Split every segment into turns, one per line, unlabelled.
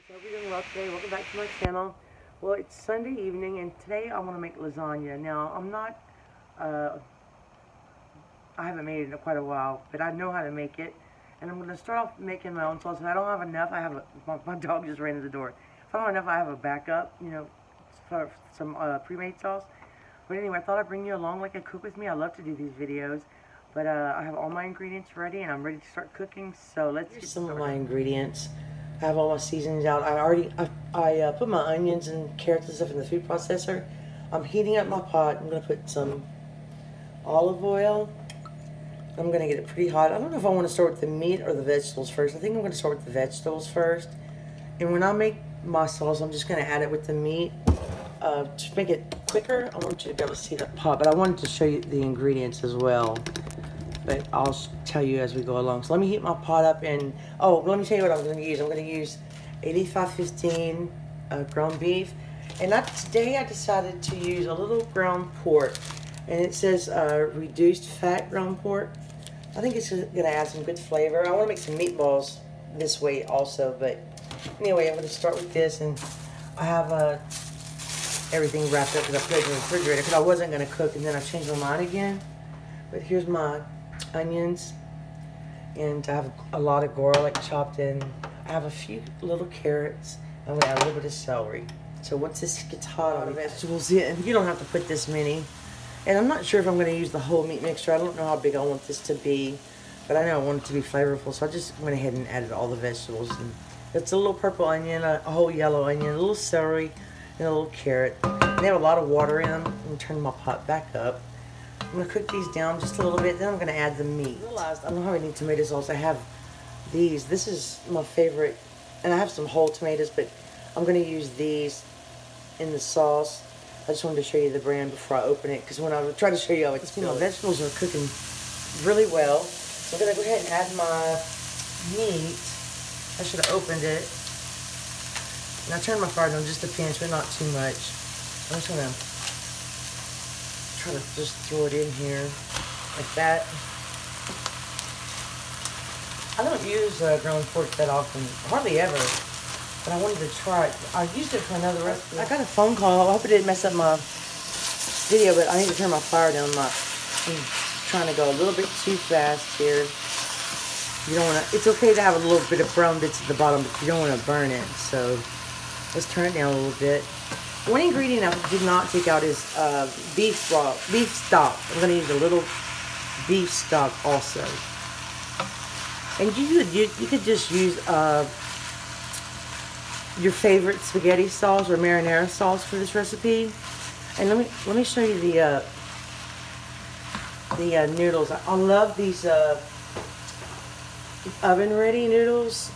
So hope you're doing well today. Welcome back to my channel. Well, it's Sunday evening, and today I want to make lasagna. Now, I haven't made it in quite a while, but I know how to make it. And I'm going to start off making my own sauce. If I don't have enough, my dog just ran to the door. If I don't have enough, I have a backup, for some pre-made sauce. But anyway, I thought I'd bring you along like a cook with me. I love to do these videos. But I have all my ingredients ready, and I'm ready to start cooking. So let's get some of my ingredients. I have all my seasonings out. I put my onions and carrots and stuff in the food processor. I'm heating up my pot. I'm going to put some olive oil. I'm going to get it pretty hot. I don't know if I want to start with the meat or the vegetables first. I think I'm going to start with the vegetables first. And when I make my sauce, I'm just going to add it with the meat. To make it quicker, I want you to be able to see the pot. But I wanted to show you the ingredients as well. But I'll tell you as we go along. So let me heat my pot up, and let me tell you what I'm going to use. I'm going to use 8515 ground beef, and today I decided to use a little ground pork, and it says reduced fat ground pork. I think it's going to add some good flavor. I want to make some meatballs this way also, but anyway, I'm going to start with this, and I have everything wrapped up because I put it in the refrigerator because I wasn't going to cook, and then I changed my mind again. But here's my onions, and I have a lot of garlic chopped in. I have a few little carrots. I'm going to add a little bit of celery. So once this gets hot, all the vegetables in. You don't have to put this many. And I'm not sure if I'm going to use the whole meat mixture. I don't know how big I want this to be, but I know I want it to be flavorful, so I just went ahead and added all the vegetables. And it's a little purple onion, a whole yellow onion, a little celery, and a little carrot. And they have a lot of water in them. I'm going to turn my pot back up. I'm going to cook these down just a little bit, then I'm going to add the meat. I realized I don't have any tomato sauce. I have these. This is my favorite, and I have some whole tomatoes, but I'm going to use these in the sauce. I just wanted to show you the brand before I open it, because when I try to show you how it's my vegetables are cooking really well. So I'm going to go ahead and add my meat. I should have opened it. And I turned my fire down just a pinch, but not too much. I'm just going to try to just throw it in here like that. I don't use ground pork that often, hardly ever, but I wanted to try it. I used it for another recipe. I got a phone call. I hope it didn't mess up my video, but I need to turn my fire down. I'm trying to go a little bit too fast here. You don't want to. It's okay to have a little bit of brown bits at the bottom, but you don't want to burn it. So let's turn it down a little bit. One ingredient I did not take out is beef stock. I'm going to use a little beef stock also. And you could just use your favorite spaghetti sauce or marinara sauce for this recipe. And let me show you the noodles. I love these oven ready noodles.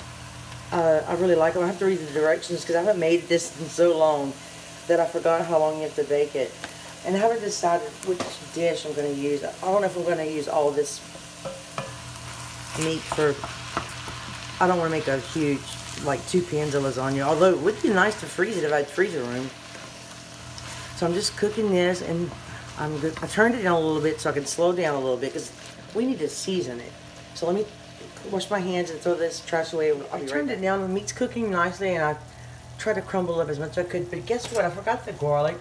I really like them. I have to read the directions because I haven't made this in so long that I forgot how long you have to bake it. And I haven't decided which dish I'm going to use. I don't know if I'm going to use all this meat for... I don't want to make a huge, like 2 pans of lasagna. Although it would be nice to freeze it if I had freezer room. So I'm just cooking this, and I turned it down a little bit so I can slow down a little bit because we need to season it. So let me wash my hands and throw this trash away. I turned it down. The meat's cooking nicely, and I try to crumble up as much as I could, but guess what? I forgot the garlic,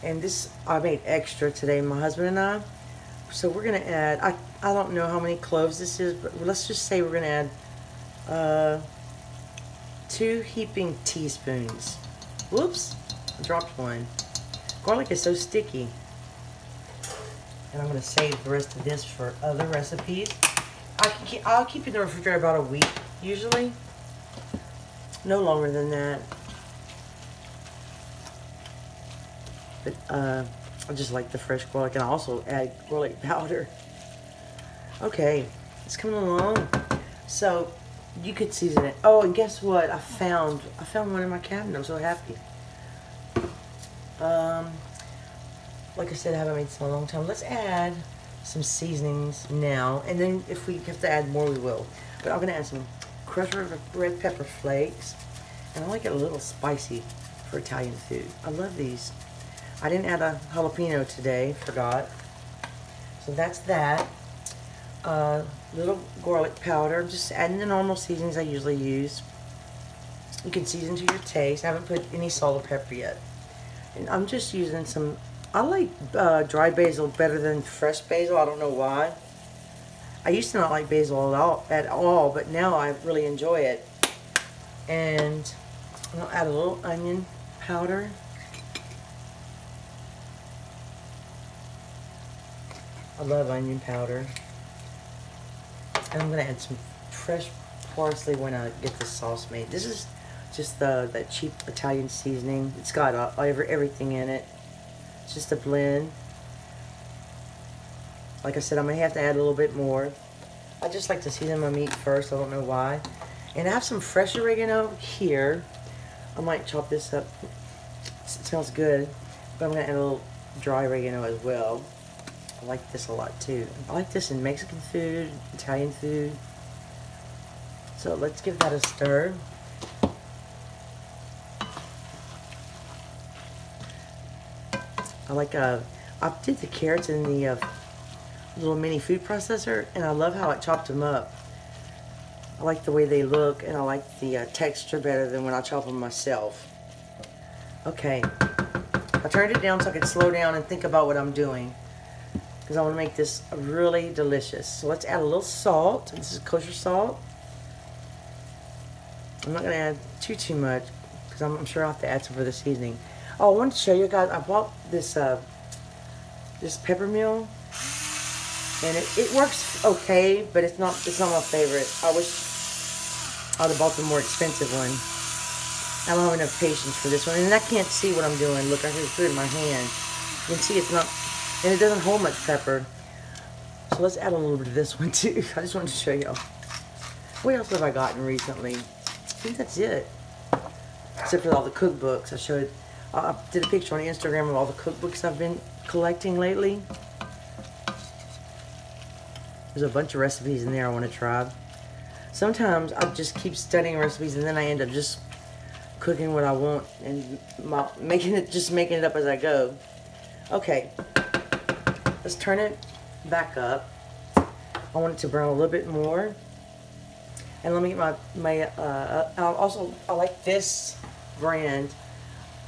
and this I made extra today, my husband and I. So we're gonna add. I don't know how many cloves this is, but let's just say we're gonna add 2 heaping teaspoons. Whoops! I dropped one. Garlic is so sticky, and I'm gonna save the rest of this for other recipes. I'll keep it in the refrigerator about a week usually. No longer than that. But I just like the fresh garlic, and I also add garlic powder. Okay, it's coming along. So you could season it. Oh, and guess what? I found one in my cabinet. I'm so happy. Like I said, I haven't made this in a long time. Let's add some seasonings now, and then if we have to add more, we will. But I'm gonna add some crushed red pepper flakes, and I like it a little spicy for Italian food. I love these. I didn't add a jalapeno today, forgot. So that's that. Little garlic powder. I'm just adding the normal seasonings I usually use. You can season to your taste. I haven't put any salt or pepper yet. And I'm just using some, I like dry basil better than fresh basil. I don't know why. I used to not like basil at all, but now I really enjoy it. And I'll add a little onion powder. I love onion powder. And I'm going to add some fresh parsley when I get the sauce made. This is just that cheap Italian seasoning. It's got everything in it. It's just a blend. Like I said, I may have to add a little bit more. I just like to season my meat first. I don't know why. And I have some fresh oregano here. I might chop this up. It smells good. But I'm going to add a little dry oregano as well. I like this a lot too. I like this in Mexican food, Italian food. So let's give that a stir. I did the carrots in the little mini food processor, and I love how it chopped them up. I like the way they look, and I like the texture better than when I chop them myself. Okay, I turned it down so I could slow down and think about what I'm doing, because I want to make this really delicious. So let's add a little salt. This is kosher salt. I'm not going to add too much, because I'm sure I'll have to add some for the seasoning. Oh, I wanted to show you guys, I bought this this pepper mill, and it works okay, but it's not my favorite. I wish I'd have bought the more expensive one. I don't have enough patience for this one, and I can't see what I'm doing. Look, I can put it in my hand. You can see it's not, and it doesn't hold much pepper. So let's add a little bit of this one too. I just wanted to show you. What else have I gotten recently? I think that's it. Except for all the cookbooks. I did a picture on Instagram of all the cookbooks I've been collecting lately. There's a bunch of recipes in there I want to try. Sometimes I just keep studying recipes and then I end up just cooking what I want and making it up as I go. Okay, let's turn it back up. I want it to brown a little bit more. And let me get I like this brand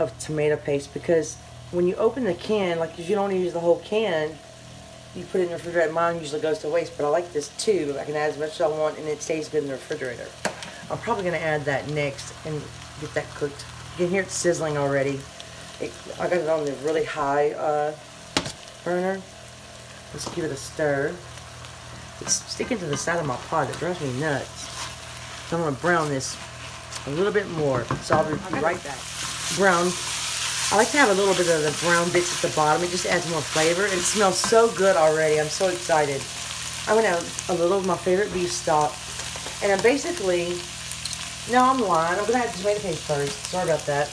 of tomato paste, because when you open the can, like if you don't use the whole can, you put it in the refrigerator. Mine usually goes to waste, but I like this too. I can add as much as I want and it stays good in the refrigerator. I'm probably going to add that next and get that cooked. You can hear it sizzling already. I got it on the really high burner. Let's give it a stir. It's sticking to the side of my pot. It drives me nuts. So I'm going to brown this a little bit more. So I'll be right back. Brown. I like to have a little bit of the brown bits at the bottom. It just adds more flavor. And it smells so good already. I'm so excited. I'm going to add a little of my favorite beef stock. And I'm basically, no, I'm lying. I'm going to add the tomato paste first. Sorry about that.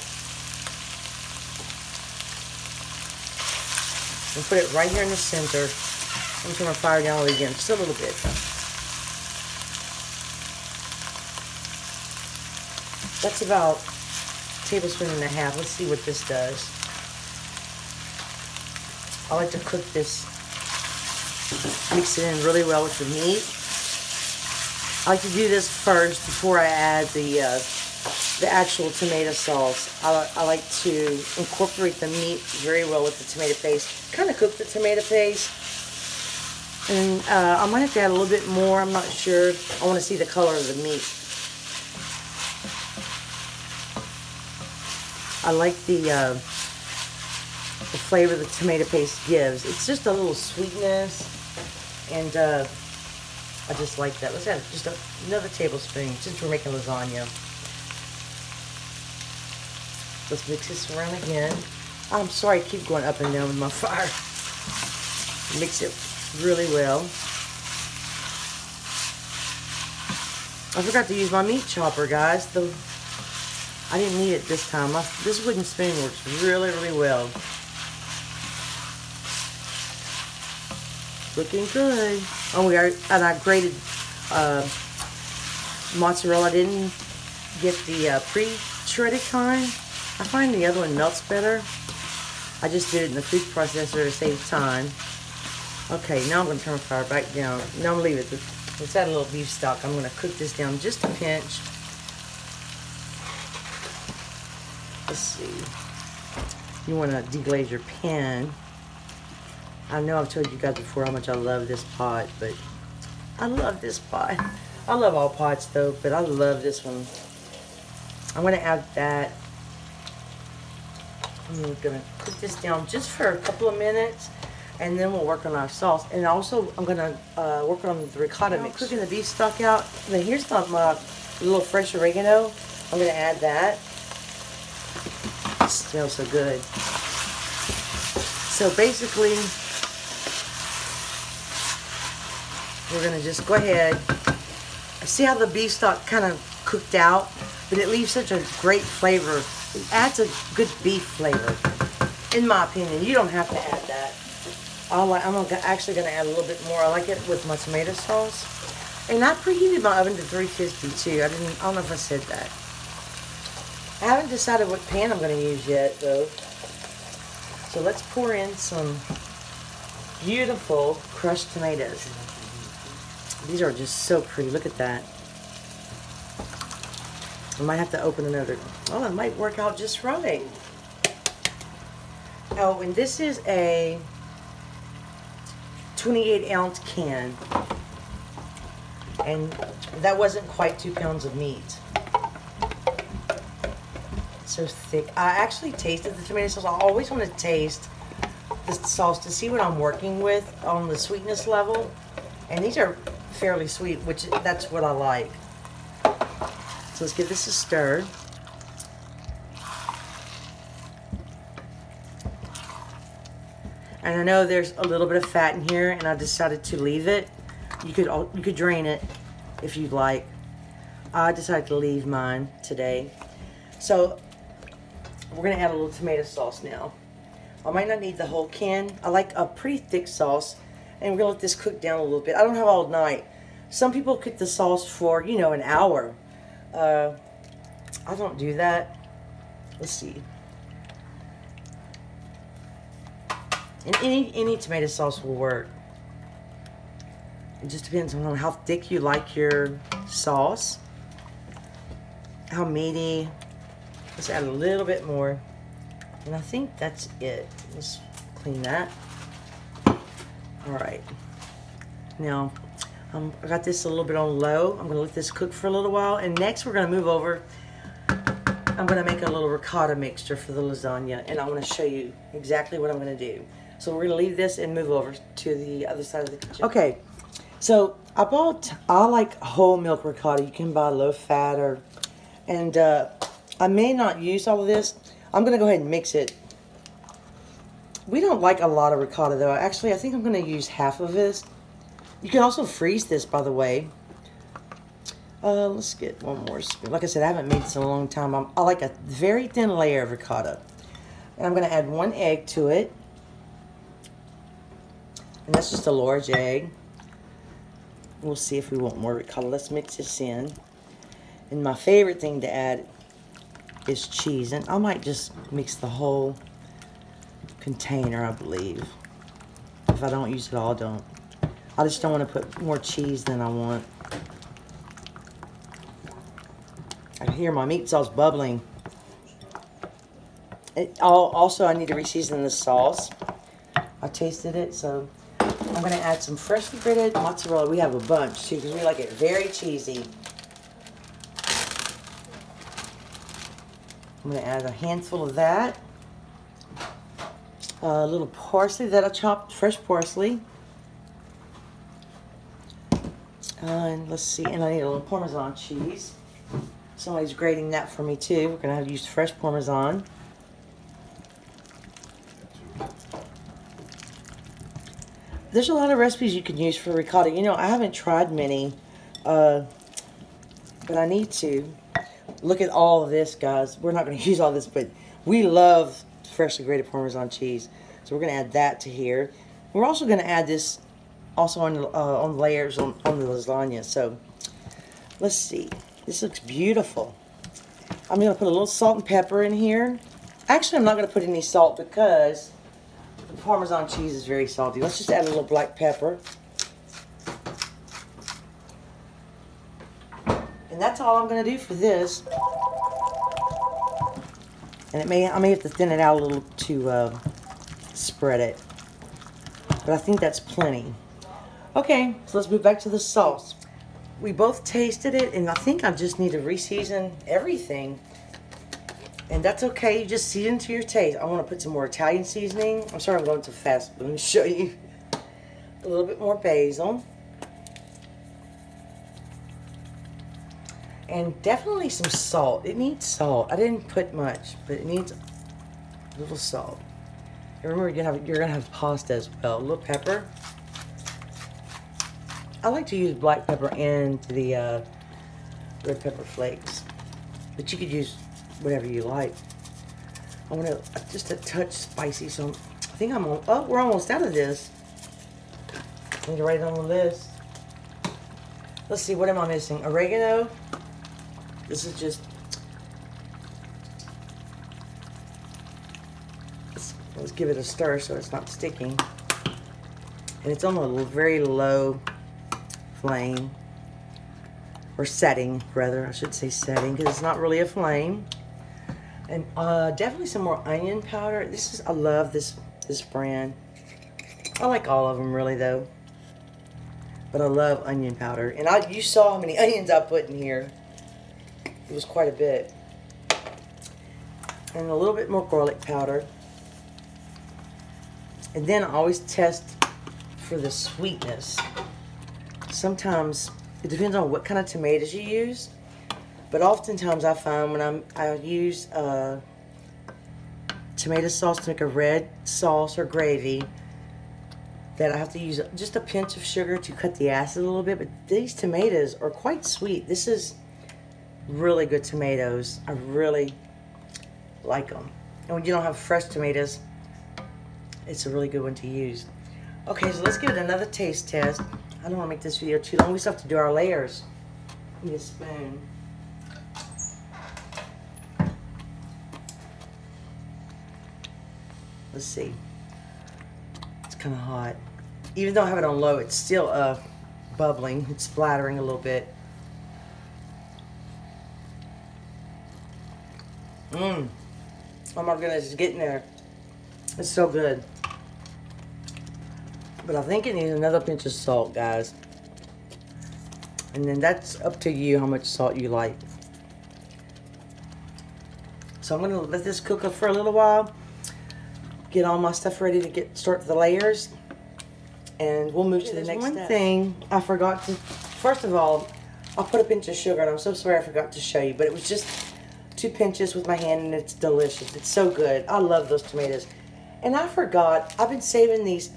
And put it right here in the center. I'm going to fire down again, just a little bit. That's about a tablespoon and a half. Let's see what this does. I like to cook this, mix it in really well with the meat. I like to do this first before I add the actual tomato sauce. I like to incorporate the meat very well with the tomato paste. Kind of cook the tomato paste. And I might have to add a little bit more. I'm not sure. I want to see the color of the meat. I like the flavor the tomato paste gives. It's just a little sweetness, and I just like that. Let's add just another tablespoon since we're making lasagna. Let's mix this around again. I'm sorry, I keep going up and down with my fire. Mix it really well. I forgot to use my meat chopper, guys. I didn't need it this time. This wooden spoon works really, really well. Looking good. Oh, and I grated mozzarella. I didn't get the pre-shredded kind. I find the other one melts better. I just did it in the food processor to save time. Okay, now I'm going to turn the fire back down. Now I'm going to leave it. Let's add a little beef stock. I'm going to cook this down just a pinch. let's see. You want to deglaze your pan. I know I've told you guys before how much I love this pot, but I love this pot. I love all pots though, but I love this one. I'm going to add that. I'm going to cook this down just for a couple of minutes, and then we'll work on our sauce. And also, I'm going to work on the ricotta mix. Cooking the beef stock out. Now here's my little fresh oregano. I'm going to add that. It smells so good. So basically, we're going to just go ahead. See how the beef stock kind of cooked out? But it leaves such a great flavor. It adds a good beef flavor, in my opinion. You don't have to add that. I'm actually going to add a little bit more. I like it with my tomato sauce. And I preheated my oven to 350 too. I don't know if I said that. I haven't decided what pan I'm going to use yet though. So let's pour in some beautiful crushed tomatoes. These are just so pretty. Look at that. I might have to open another. Oh, it might work out just right. Oh, and this is a 28-ounce can. And that wasn't quite 2 pounds of meat. So thick. I actually tasted the tomato sauce. I always want to taste the sauce to see what I'm working with on the sweetness level. And these are fairly sweet, which that's what I like. So let's give this a stir. And I know there's a little bit of fat in here, and I decided to leave it. You could drain it if you'd like. I decided to leave mine today. So we're gonna add a little tomato sauce now. I might not need the whole can. I like a pretty thick sauce, and we're gonna let this cook down a little bit. I don't have all night. Some people cook the sauce for, you know, an hour. I don't do that. Let's see. And any tomato sauce will work. It just depends on how thick you like your sauce, how meaty. Let's add a little bit more, and I think that's it. Let's clean that. All right. Now, I got this a little bit on low. I'm gonna let this cook for a little while, and next we're gonna move over. I'm gonna make a little ricotta mixture for the lasagna, and I wanna show you exactly what I'm gonna do. So we're gonna leave this and move over to the other side of the kitchen. Okay, so I like whole milk ricotta. You can buy low fat and I may not use all of this. I'm gonna go ahead and mix it. We don't like a lot of ricotta though. Actually, I think I'm gonna use half of this. You can also freeze this, by the way. Let's get one more spoon. Like I said, I haven't made this in a long time. I like a very thin layer of ricotta. And I'm going to add 1 egg to it. And that's just a large egg. We'll see if we want more ricotta. Let's mix this in. And my favorite thing to add is cheese. And I might just mix the whole container, I believe. If I don't use it all, don't. I just don't want to put more cheese than I want. I hear my meat sauce bubbling. Also, I need to reseason the sauce. I tasted it, so I'm going to add some freshly grated mozzarella. We have a bunch, too, because we like it very cheesy. I'm going to add a handful of that. A little parsley that I chopped, fresh parsley. And let's see, and I need a little Parmesan cheese. Somebody's grating that for me too. We're gonna have to use fresh Parmesan. There's a lot of recipes you can use for ricotta. You know, I haven't tried many, but I need to. Look at all of this, guys. We're not gonna use all this, but we love freshly grated Parmesan cheese. So we're gonna add that to here. We're also gonna add this also on layers on the lasagna. So let's see. This looks beautiful. I'm going to put a little salt and pepper in here. Actually, I'm not going to put any salt because the Parmesan cheese is very salty. Let's just add a little black pepper. And that's all I'm going to do for this. And I may have to thin it out a little to spread it. But I think that's plenty. Okay, so let's move back to the sauce. We both tasted it, and I think I just need to re-season everything. And that's okay, you just season to your taste. I want to put some more Italian seasoning. I'm sorry I'm going too fast, but let me show you. A little bit more basil. And definitely some salt. It needs salt. I didn't put much, but it needs a little salt. And remember, you're gonna have pasta as well. A little pepper. I like to use black pepper and the red pepper flakes, but you could use whatever you like. I want to just a touch spicy, so I think I'm on. Oh, we're almost out of this. I need to write it on the list. Let's see, what am I missing? Oregano. This is just. Let's give it a stir so it's not sticking. And it's on a very low flame, or setting rather, I should say setting, because it's not really a flame. And definitely some more onion powder. I love this brand. I like all of them really though, but I love onion powder. And you saw how many onions I put in here. It was quite a bit. And a little bit more garlic powder. And then I always test for the sweetness. Sometimes it depends on what kind of tomatoes you use, but oftentimes I find when I use tomato sauce to make a red sauce or gravy, that I have to use just a pinch of sugar to cut the acid a little bit. But these tomatoes are quite sweet. This is really good tomatoes. I really like them. And when you don't have fresh tomatoes, it's a really good one to use. Okay, so let's give it another taste test. I don't want to make this video too long. We still have to do our layers. Need a spoon. Let's see. It's kind of hot. Even though I have it on low, it's still bubbling. It's splattering a little bit. Oh my goodness, it's getting there. It's so good. But I think it needs another pinch of salt, guys. And then that's up to you how much salt you like. So I'm going to let this cook up for a little while. Get all my stuff ready to start the layers. And we'll move to the next step. One thing I forgot to... First of all, I'll put a pinch of sugar, and I'm so sorry I forgot to show you. But it was just 2 pinches with my hand, and it's delicious. It's so good. I love those tomatoes. And I forgot, I've been saving these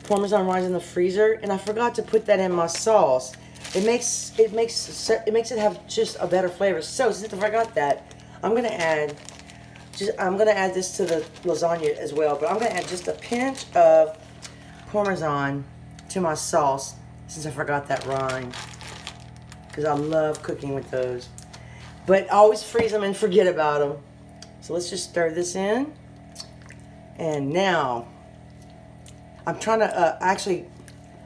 Parmesan rinds in the freezer, and I forgot to put that in my sauce. It makes it have just a better flavor. So since I forgot that, I'm gonna add this to the lasagna as well. But I'm gonna add just a pinch of Parmesan to my sauce since I forgot that rind, because I love cooking with those. But I always freeze them and forget about them. So let's just stir this in. And now, I'm trying to, actually,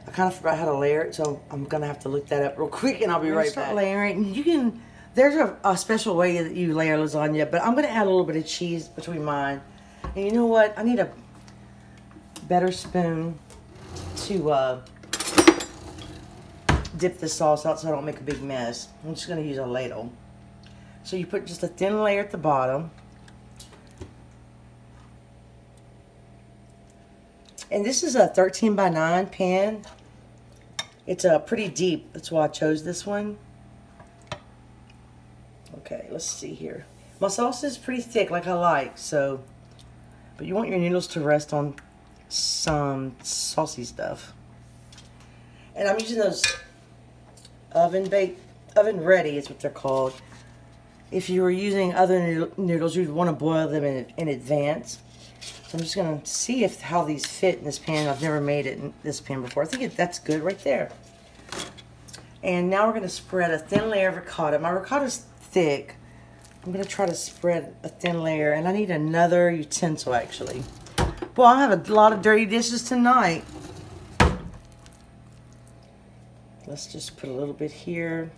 I kind of forgot how to layer it, so I'm going to have to look that up real quick, and I'll be right back. Start layering. You can, there's a special way that you layer lasagna, but I'm going to add a little bit of cheese between mine. And you know what? I need a better spoon to dip the sauce out so I don't make a big mess. I'm just going to use a ladle. So you put just a thin layer at the bottom. And this is a 13 by 9 pan. It's pretty deep. That's why I chose this one. Okay, let's see here. My sauce is pretty thick, like I like, so. But you want your noodles to rest on some saucy stuff. And I'm using those oven ready is what they're called. If you were using other noodles, you'd want to boil them in advance. So I'm just going to see how these fit in this pan. I've never made it in this pan before. I think that's good right there. And now we're going to spread a thin layer of ricotta. My ricotta is thick. I'm going to try to spread a thin layer. And I need another utensil, actually. Well, I have a lot of dirty dishes tonight. Let's just put a little bit here.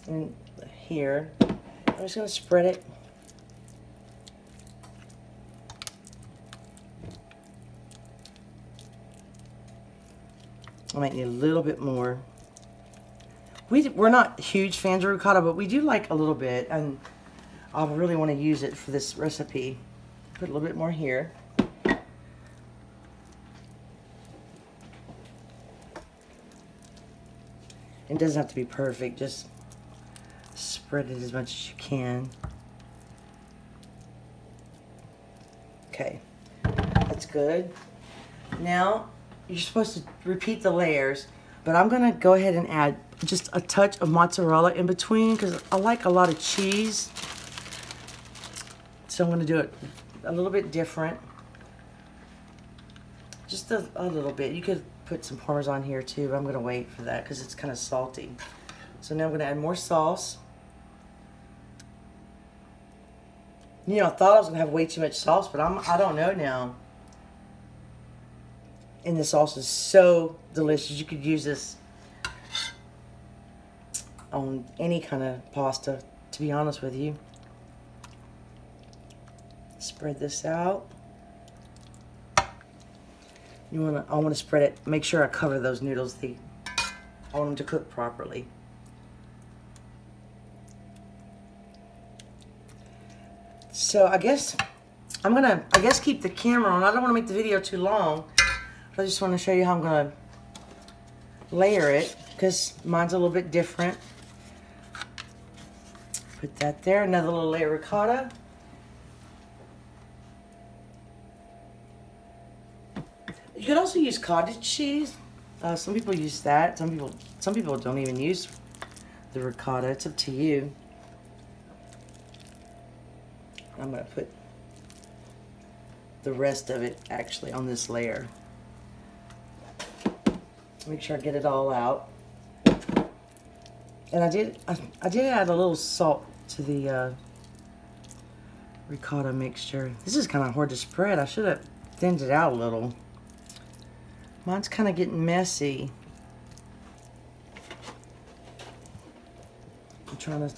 And here. I'm just going to spread it. I might need a little bit more. We're not huge fans of ricotta, but we do like a little bit, and I really want to use it for this recipe. Put a little bit more here. It doesn't have to be perfect, just spread it as much as you can. Okay, that's good. Now, you're supposed to repeat the layers, but I'm gonna go ahead and add just a touch of mozzarella in between because I like a lot of cheese. So I'm gonna do it a little bit different. Just a little bit. You could put some Parmesan here too, but I'm gonna wait for that because it's kind of salty. So now I'm gonna add more sauce. You know, I thought I was gonna have way too much sauce, but I don't know now. And the sauce is so delicious. You could use this on any kind of pasta, to be honest with you. Spread this out. I want to spread it. Make sure I cover those noodles. I want them to cook properly. So I guess I'm gonna keep the camera on. I don't want to make the video too long. I just want to show you how I'm going to layer it because mine's a little bit different. Put that there. Another little layer of ricotta. You could also use cottage cheese. Some people use that. Some people don't even use the ricotta. It's up to you. I'm going to put the rest of it actually on this layer. Make sure I get it all out. And I did add a little salt to the ricotta mixture. This is kind of hard to spread. I should have thinned it out a little. Mine's kind of getting messy. I'm trying to...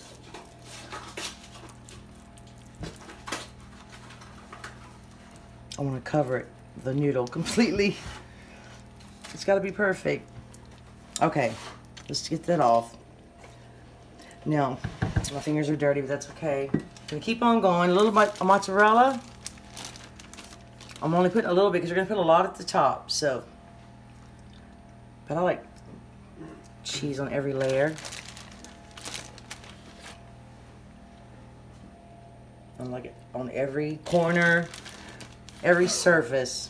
I want to cover the noodle completely. It's got to be perfect. Okay, let's get that off. Now, my fingers are dirty, but that's okay. I'm gonna keep on going. A little bit of mozzarella. I'm only putting a little bit because we're gonna put a lot at the top. So, but I like cheese on every layer. I like it on every corner, every surface.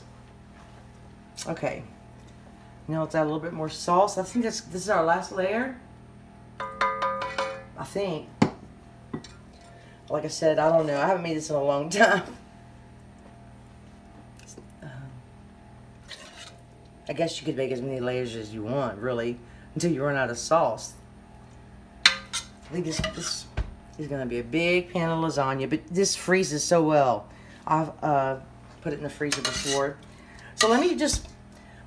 Okay. Now let's add a little bit more sauce. I think this is our last layer. I think. Like I said, I don't know. I haven't made this in a long time. I guess you could make as many layers as you want, really, until you run out of sauce. I think this is going to be a big pan of lasagna, but this freezes so well. I've put it in the freezer before. So let me just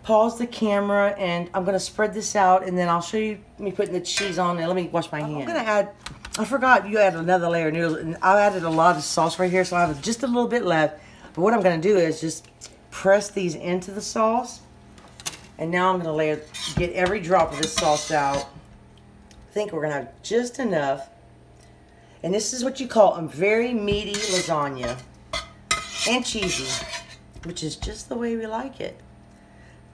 pause the camera, and I'm gonna spread this out, and then I'll show you me putting the cheese on. And let me wash my hands. I'm gonna add. I forgot you add another layer of noodles, and I added a lot of sauce right here, so I have just a little bit left. But what I'm gonna do is just press these into the sauce, and now I'm gonna get every drop of this sauce out. I think we're gonna have just enough, and this is what you call a very meaty lasagna and cheesy, which is just the way we like it.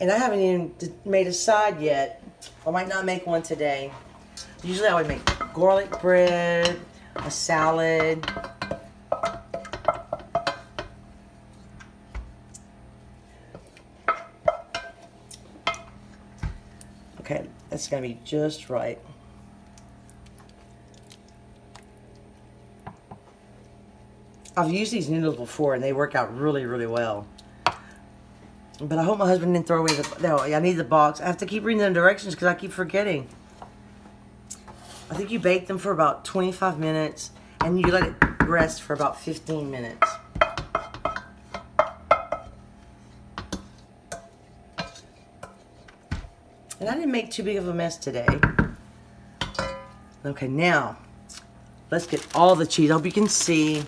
And I haven't even made a side yet. I might not make one today. Usually I would make garlic bread, a salad. Okay, that's gonna be just right. I've used these noodles before and they work out really, really well. But I hope my husband didn't throw away no, I need the box. I have to keep reading the directions because I keep forgetting. I think you bake them for about 25 minutes and you let it rest for about 15 minutes. And I didn't make too big of a mess today. Okay, now Let's get all the cheese. I hope you can see.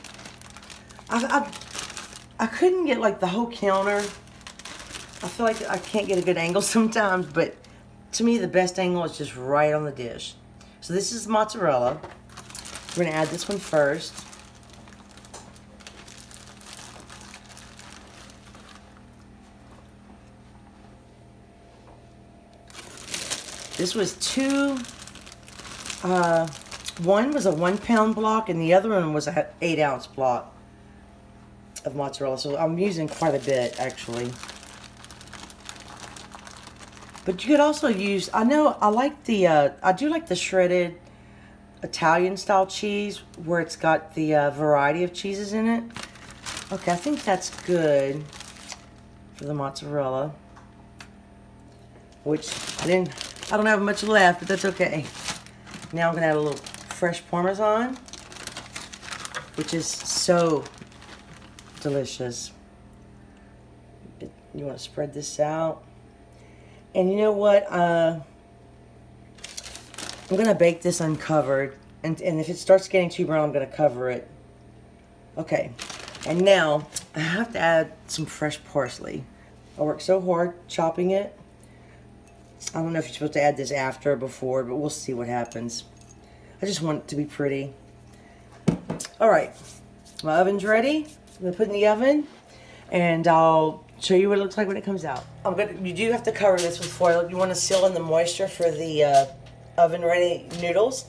I couldn't get like the whole counter. I feel like I can't get a good angle sometimes, but to me the best angle is just right on the dish. So this is mozzarella. We're gonna add this one first. This was one was a 1 pound block and the other one was an 8 ounce block of mozzarella. So I'm using quite a bit actually. But you could also use, I do like the shredded Italian style cheese where it's got the variety of cheeses in it. Okay, I think that's good for the mozzarella. Which I don't have much left, but that's okay. Now I'm gonna add a little fresh Parmesan, which is so delicious. You want to spread this out. And you know what? I'm gonna bake this uncovered, and if it starts getting too brown, I'm gonna cover it. Okay, and now I have to add some fresh parsley. I worked so hard chopping it. I don't know if you're supposed to add this after or before, but we'll see what happens. I just want it to be pretty. All right, my oven's ready. I'm gonna put it in the oven, and I'll show you what it looks like when it comes out. You do have to cover this with foil. You want to seal in the moisture for the oven-ready noodles,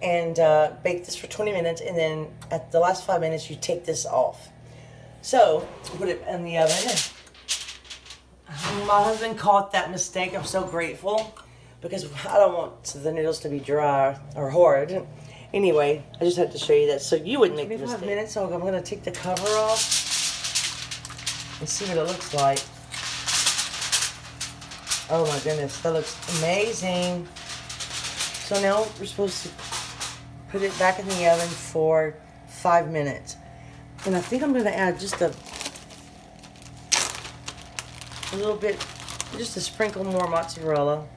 and bake this for 20 minutes, and then at the last 5 minutes, you take this off. So, put it in the oven. My husband caught that mistake. I'm so grateful because I don't want the noodles to be dry or hard. Anyway, I just had to show you that so you wouldn't make the mistake. 5 minutes, so I'm going to take the cover off and see what it looks like. Oh my goodness, that looks amazing. So now we're supposed to put it back in the oven for 5 minutes. And I think I'm going to add just a little bit, just a sprinkle more mozzarella.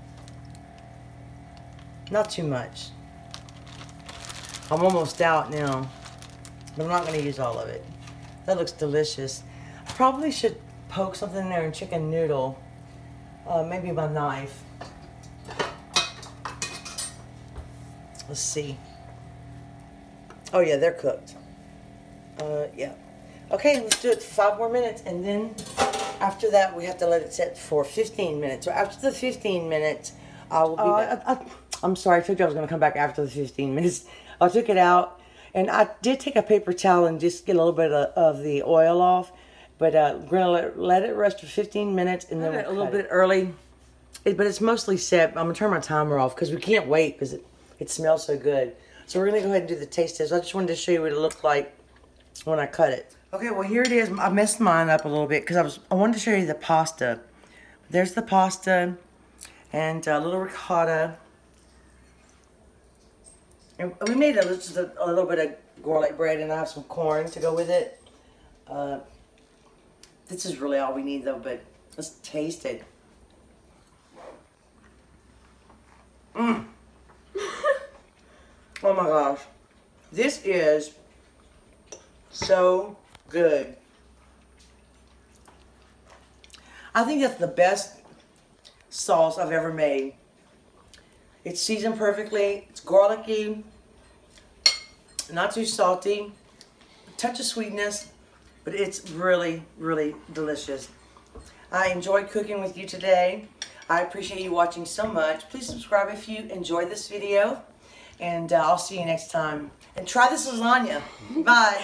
Not too much. I'm almost out now, but I'm not going to use all of it. That looks delicious. I probably should poke something in there in chicken noodle. Maybe my knife. Let's see. Oh yeah, they're cooked. Yeah. Okay, let's do it for 5 more minutes, and then after that we have to let it sit for 15 minutes. So after the 15 minutes, I will be back. I'm sorry, I told you I was going to come back after the 15 minutes. I took it out, and I did take a paper towel and just get a little bit of the oil off. But we're going to let it rest for 15 minutes, and then we'll a little bit early. But it's mostly set. I'm going to turn my timer off because we can't wait because it smells so good. So we're going to go ahead and do the taste test. I just wanted to show you what it looked like when I cut it. Okay, well here it is. I messed mine up a little bit because I wanted to show you the pasta. There's the pasta and a little ricotta. And we made just a little bit of garlic bread, and I have some corn to go with it. This is really all we need though, but let's taste it. Mmm. Oh my gosh. This is so good. I think that's the best sauce I've ever made. It's seasoned perfectly. It's garlicky, not too salty, a touch of sweetness, but it's really, really delicious. I enjoyed cooking with you today. I appreciate you watching so much. Please subscribe if you enjoyed this video, and I'll see you next time. And try this lasagna. Bye.